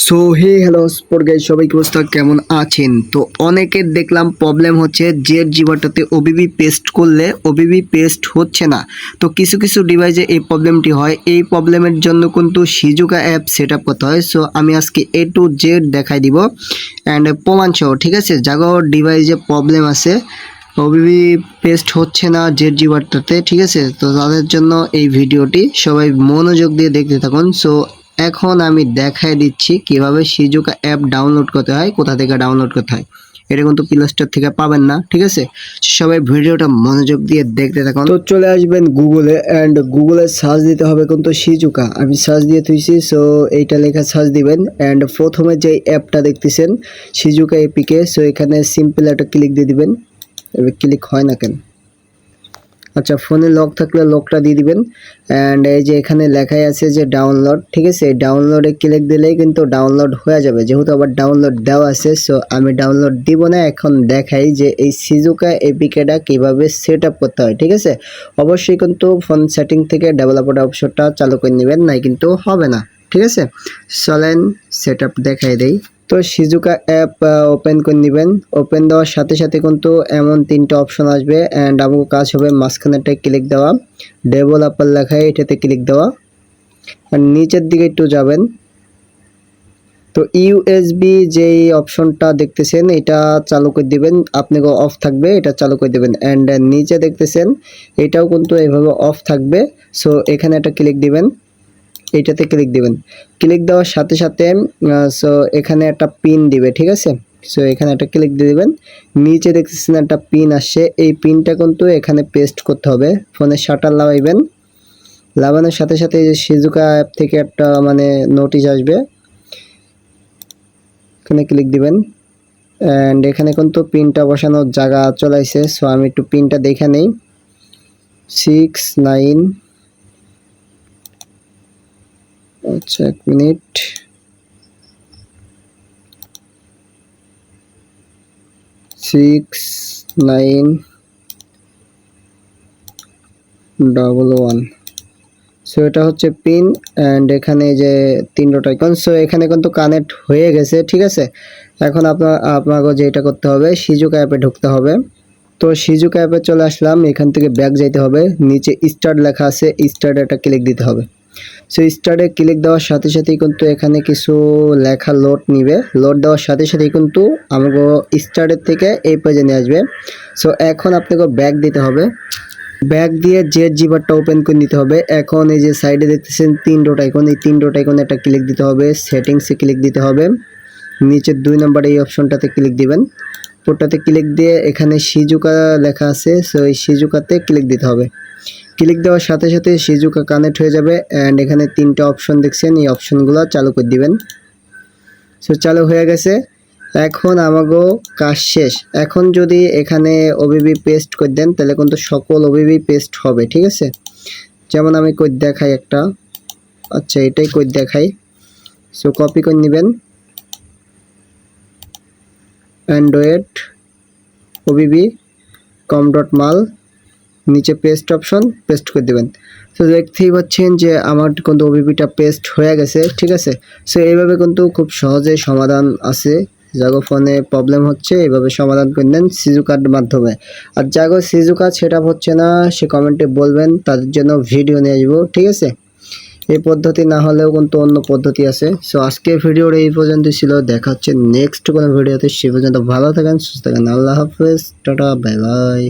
So hey hello sport guys, সবাই কি অবস্থা, কেমন আছেন? তো অনেকের দেখলাম প্রবলেম হচ্ছে জেড জিবাটাতে ওবিবি পেস্ট করলে ওবিবি পেস্ট হচ্ছে না। তো কিছু কিছু ডিভাইসে এই প্রবলেমটি হয়। এই প্রবলেমের জন্য কিন্তু সিজুকা অ্যাপ সেট আপ করতে হয়। সো আমি আজকে এ টু জেড দেখাই দিব অ্যান্ড প্রমাণ সহ, ঠিক আছে? জাগোর ডিভাইসে প্রবলেম আছে, ওবিবি পেস্ট হচ্ছে না জেড জিবাটাতে, ঠিক আছে? তো তাদের জন্য এই ভিডিওটি, সবাই মনোযোগ দিয়ে দেখতে থাকুন। সো এখন আমি দেখাই দিচ্ছি কিভাবে সিজুকা অ্যাপ ডাউনলোড করতে হয়, কোথা থেকে ডাউনলোড করতে হয়। এটা কিন্তু প্লে স্টোর থেকে পাবেন না, ঠিক আছে? সবাই ভিডিওটা মনোযোগ দিয়ে দেখতে থাকুন। তো চলে আসবেন গুগলে অ্যান্ড গুগলে সার্চ দিতে হবে কিন্তু সিজুকা। আমি সার্চ দিয়ে থুইছি, সো এইটা লেখা সার্চ দিবেন অ্যান্ড প্রথমে যে অ্যাপটা দেখতেছেন সিজুকা এপিকে, সো এখানে সিম্পল একটা ক্লিক দিয়ে দিবেন। এবার ক্লিক হয় না কেন? আচ্ছা, ফোনে লক থাকলে লকটা দিয়ে দিবেন অ্যান্ড এই যে এখানে লেখাই আছে যে ডাউনলোড, ঠিক আছে? ডাউনলোডে ক্লিক দিলেই কিন্তু ডাউনলোড হয়ে যাবে, যেহেতু আবার ডাউনলোড দেওয়া আছে। সো আমি ডাউনলোড দিব না, এখন দেখাই যে এই সিজুকা এপিকেটা কীভাবে সেট আপ করতে হয়, ঠিক আছে? অবশ্যই কিন্তু ফোন সেটিং থেকে ডেভেলপার অপশনটা চালু করে নেবেন, নাই কিন্তু হবে না, ঠিক আছে? চলেন সেট আপ দেখাই দেই। তো সিজুকা অ্যাপ ওপেন করে নেবেন। ওপেন দেওয়ার সাথে সাথে কিন্তু এমন তিনটা অপশন আসবে অ্যান্ড আমার কাজ হবে মাঝখানেটায় ক্লিক দেওয়া, ডেভেলপার লেখায় এটাতে ক্লিক দেওয়া আর নিচের দিকে একটু যাবেন। তো ইউএসবি যেই অপশনটা দেখতেছেন এটা চালু করে দিবেন, আপনাকে অফ থাকবে, এটা চালু করে দেবেন অ্যান্ড নিচে দেখতেছেন এটাও কিন্তু এইভাবে অফ থাকবে। সো এখানে একটা ক্লিক দিবেন, এইটাতে ক্লিক দিবেন। ক্লিক দেওয়ার সাথে সাথে সো এখানে একটা পিন দিবে, ঠিক আছে? সো এখানে একটা ক্লিক দিয়ে দিবেন। নিচে দেখতেছেন একটা পিন আসছে, এই পিনটা কিন্তু এখানে পেস্ট করতে হবে। ফোনের শাটার লাগাইবেন, লাগানোর সাথে সাথে এই যে সিজুকা অ্যাপ থেকে একটা নোটিশ আসবে, এখানে ক্লিক দিবেন অ্যান্ড এখানে কিন্তু পিনটা বসানোর জায়গা চলে আসছে। সো আমি একটু পিনটা দেখে নেই, 69, আচ্ছা 1 মিনিট, 6911। সো এটা হচ্ছে পিন অ্যান্ড এখানে যে 3 আইকন, সো এখানে কিন্তু কানেক্ট হয়ে গেছে, ঠিক আছে? এখন আপনাকে যেটা করতে হবে, সিজুকা অ্যাপে ঢুকতে হবে। তো সিজুকা অ্যাপে চলে আসলাম, এখান থেকে ব্যাক যাইতে হবে, নিচে স্টার্ট লেখা আছে, স্টার্টে একটা ক্লিক দিতে হবে। সো স্টার্টে ক্লিক দেওয়ার সাথে সাথেই কিন্তু এখানে কিছু লেখা লোড নিবে, লোড দেওয়ার সাথে সাথেই কিন্তু আমাকে স্টার্টের থেকে এই পেজে নিয়ে আসবে। সো এখন আপনাকে ব্যাক দিতে হবে, ব্যাক দিয়ে জেড জিবারটা ওপেন করে নিতে হবে। এখন এই যে সাইডে দেখতেছেন 3 আইকন, এই 3 আইকনে একটা ক্লিক দিতে হবে, সেটিংসে ক্লিক দিতে হবে, নিচে 2 নম্বরে এই অপশনটাতে ক্লিক দিবেন। পোর্টটাতে ক্লিক দিয়ে এখানে সিজুকা লেখা আছে, সো এই সিজুকাতে ক্লিক দিতে হবে। ক্লিক দেওয়ার সাথে সাথে সিজুকা কানেক্ট হয়ে যাবে অ্যান্ড এখানে 3টা অপশন দেখছেন, এই অপশনগুলো চালু করে দিবেন। সো চালু হয়ে গেছে, এখন আমাকেও কাজ শেষ। এখন যদি এখানে ওবিবি পেস্ট করে দেন তাহলে কিন্তু সকল ওবিবি পেস্ট হবে, ঠিক আছে? যেমন আমি কোড দেখাই একটা, আচ্ছা এটাই কোড দেখাই। সো কপি করে নেবেন, অ্যান্ড্রয়েড ওবিবি com.mal, নিচে পেস্ট অপশন, পেস্ট করে দেবেন। তো দেখতেই পাচ্ছেন যে আমার কিন্তু ওবিপিটা পেস্ট হয়ে গেছে, ঠিক আছে? সো এইভাবে কিন্তু খুব সহজেই সমাধান আছে, যাগো ফোনে প্রবলেম হচ্ছে এইভাবে সমাধান করে নেন সিজুকার মাধ্যমে। আর যাগো সিজুকা সেট আপ হচ্ছে না, সে কমেন্টে বলবেন, তাদের জন্য ভিডিও নিয়ে আসবো, ঠিক আছে? এই পদ্ধতি না হলেও কিন্তু অন্য পদ্ধতি আছে। সো আজকের ভিডিওটা এই পর্যন্ত ছিল, দেখা হচ্ছে নেক্সট কোনো ভিডিওতে। সে পর্যন্ত ভালো থাকেন, সুস্থ থাকেন, আল্লাহ হাফেজ, টাটা, বাই বাই।